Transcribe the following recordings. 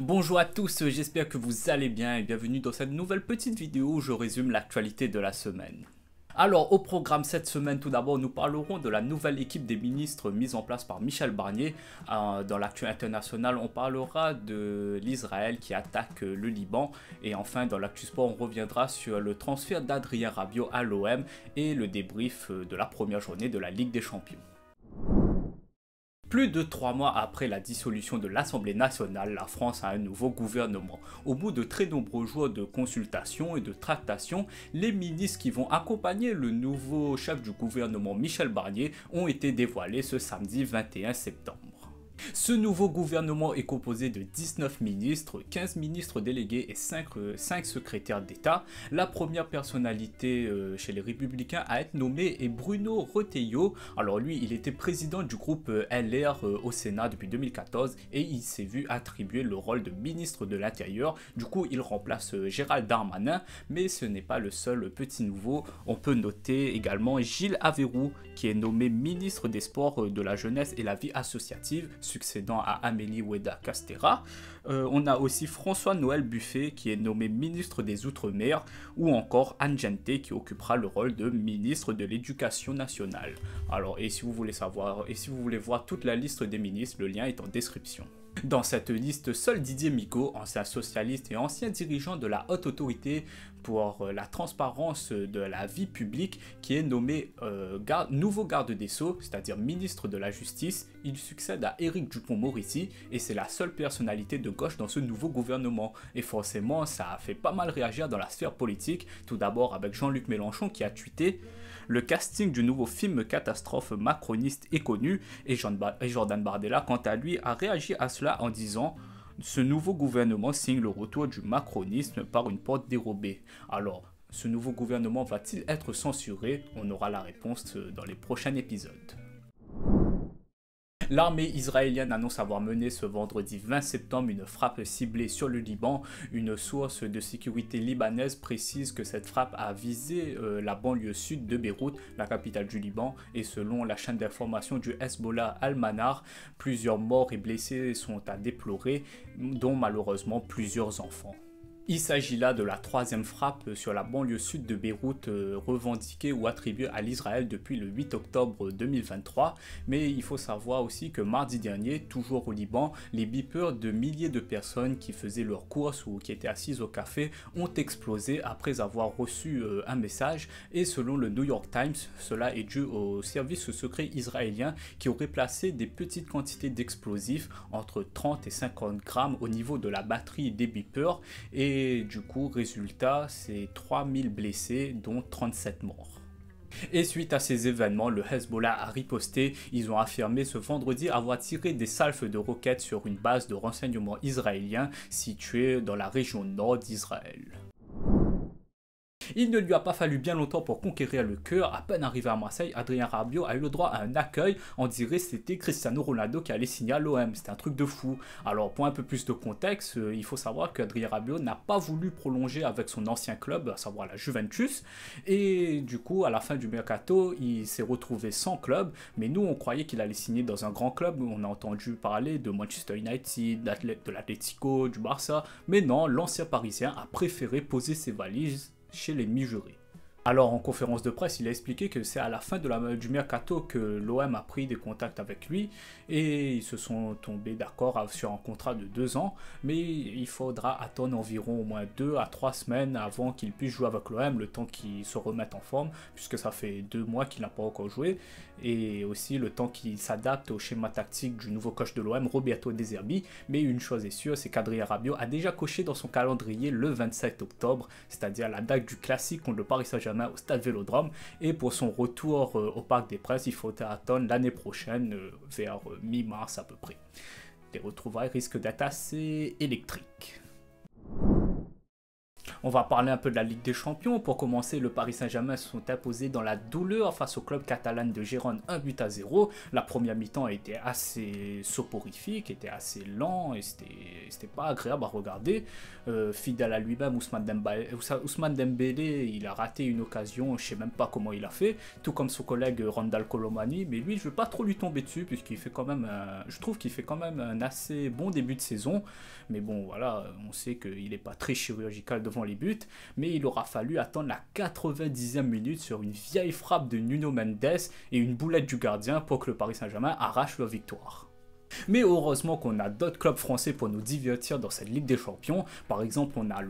Bonjour à tous, j'espère que vous allez bien et bienvenue dans cette nouvelle petite vidéo où je résume l'actualité de la semaine. Alors au programme cette semaine, tout d'abord nous parlerons de la nouvelle équipe des ministres mise en place par Michel Barnier. Dans l'actu international, on parlera de l'Israël qui attaque le Liban. Et enfin dans l'actu sport, on reviendra sur le transfert d'Adrien Rabiot à l'OM et le débrief de la première journée de la Ligue des Champions. Plus de 3 mois après la dissolution de l'Assemblée nationale, la France a un nouveau gouvernement. Au bout de très nombreux jours de consultations et de tractations, les ministres qui vont accompagner le nouveau chef du gouvernement Michel Barnier ont été dévoilés ce samedi 21 septembre. Ce nouveau gouvernement est composé de 19 ministres, 15 ministres délégués et 5 secrétaires d'État. La première personnalité chez les Républicains à être nommée est Bruno Retailleau. Alors lui, il était président du groupe LR au Sénat depuis 2014 et il s'est vu attribuer le rôle de ministre de l'Intérieur. Du coup, il remplace Gérald Darmanin, mais ce n'est pas le seul petit nouveau. On peut noter également Gilles Aveyroux qui est nommé ministre des Sports, de la Jeunesse et la Vie Associative, succédant à Amélie Ouéda Castera. On a aussi François-Noël Buffet qui est nommé ministre des Outre-mer ou encore Anne Gente qui occupera le rôle de ministre de l'Éducation nationale. Alors, et si vous voulez voir toute la liste des ministres, le lien est en description. Dans cette liste, seul Didier Migaud, ancien socialiste et ancien dirigeant de la Haute Autorité pour la transparence de la vie publique, qui est nommé nouveau garde des Sceaux, c'est-à-dire ministre de la Justice. Il succède à Éric Dupond-Moretti et c'est la seule personnalité de gauche dans ce nouveau gouvernement. Et forcément, ça a fait pas mal réagir dans la sphère politique, tout d'abord avec Jean-Luc Mélenchon qui a tweeté: le casting du nouveau film catastrophe macroniste est connu, et Jordan Bardella, quant à lui, a réagi à cela en disant: ce nouveau gouvernement signe le retour du macronisme par une porte dérobée. Alors, ce nouveau gouvernement va-t-il être censuré? On aura la réponse dans les prochains épisodes. L'armée israélienne annonce avoir mené ce vendredi 20 septembre une frappe ciblée sur le Liban. Une source de sécurité libanaise précise que cette frappe a visé la banlieue sud de Beyrouth, la capitale du Liban, et selon la chaîne d'information du Hezbollah Al-Manar, plusieurs morts et blessés sont à déplorer, dont malheureusement plusieurs enfants. Il s'agit là de la troisième frappe sur la banlieue sud de Beyrouth revendiquée ou attribuée à l'Israël depuis le 8 octobre 2023. Mais il faut savoir aussi que mardi dernier, toujours au Liban, les beepers de milliers de personnes qui faisaient leurs courses ou qui étaient assises au café ont explosé après avoir reçu un message. Et selon le New York Times, cela est dû au service secret israélien qui aurait placé des petites quantités d'explosifs entre 30 et 50 grammes au niveau de la batterie des beepers. Et du coup, résultat, c'est 3000 blessés, dont 37 morts. Et suite à ces événements, le Hezbollah a riposté. Ils ont affirmé ce vendredi avoir tiré des salves de roquettes sur une base de renseignement israélien située dans la région nord d'Israël. Il ne lui a pas fallu bien longtemps pour conquérir le cœur. À peine arrivé à Marseille, Adrien Rabiot a eu le droit à un accueil. On dirait que c'était Cristiano Ronaldo qui allait signer à l'OM. C'était un truc de fou. Alors pour un peu plus de contexte, il faut savoir qu'Adrien Rabiot n'a pas voulu prolonger avec son ancien club, à savoir la Juventus. Et du coup, à la fin du mercato, il s'est retrouvé sans club. Mais nous, on croyait qu'il allait signer dans un grand club. On a entendu parler de Manchester United, de l'Atlético, du Barça. Mais non, l'ancien Parisien a préféré poser ses valises chez les mi-jurés. Alors en conférence de presse, il a expliqué que c'est à la fin du mercato que l'OM a pris des contacts avec lui et ils se sont tombés d'accord sur un contrat de 2 ans, mais il faudra attendre environ au moins 2 à 3 semaines avant qu'il puisse jouer avec l'OM, le temps qu'il se remette en forme, puisque ça fait 2 mois qu'il n'a pas encore joué, et aussi le temps qu'il s'adapte au schéma tactique du nouveau coach de l'OM, Roberto De Zerbi. Mais une chose est sûre, c'est qu'Adrien Rabiot a déjà coché dans son calendrier le 27 octobre, c'est-à-dire la date du classique contre le Paris Saint-Germain au Stade Vélodrome, et pour son retour au Parc des Princes, il faudra attendre l'année prochaine, vers mi-mars à peu près. Les retrouvailles risquent d'être assez électriques. On va parler un peu de la Ligue des Champions. Pour commencer, le Paris Saint-Germain se sont imposés dans la douleur face au club catalan de Gérone 1-0. La première mi-temps était assez soporifique, était assez lent et c'était pas agréable à regarder. Fidèle à lui-même, Ousmane Dembélé, il a raté une occasion, je sais même pas comment il a fait, tout comme son collègue Randal Colomani, mais lui je veux pas trop lui tomber dessus puisqu'il fait quand même, je trouve qu'il fait quand même un assez bon début de saison. Mais bon, voilà, on sait qu'il n'est pas très chirurgical devant les buts, mais il aura fallu attendre la 90e minute sur une vieille frappe de Nuno Mendes et une boulette du gardien pour que le Paris Saint-Germain arrache leur victoire. Mais heureusement qu'on a d'autres clubs français pour nous divertir dans cette Ligue des Champions. Par exemple, on a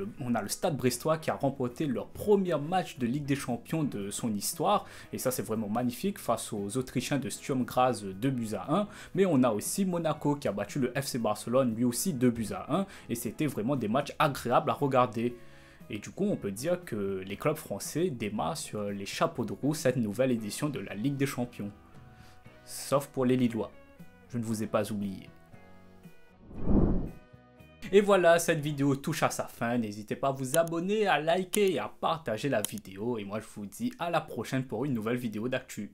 le Stade Brestois qui a remporté leur premier match de Ligue des Champions de son histoire. Et ça, c'est vraiment magnifique face aux Autrichiens de Sturm Graz 2-1. Mais on a aussi Monaco qui a battu le FC Barcelone, lui aussi 2-1. Et c'était vraiment des matchs agréables à regarder. Et du coup, on peut dire que les clubs français démarrent sur les chapeaux de roue cette nouvelle édition de la Ligue des Champions. Sauf pour les Lillois. Je ne vous ai pas oublié. Et voilà, cette vidéo touche à sa fin. N'hésitez pas à vous abonner, à liker et à partager la vidéo. Et moi, je vous dis à la prochaine pour une nouvelle vidéo d'actu.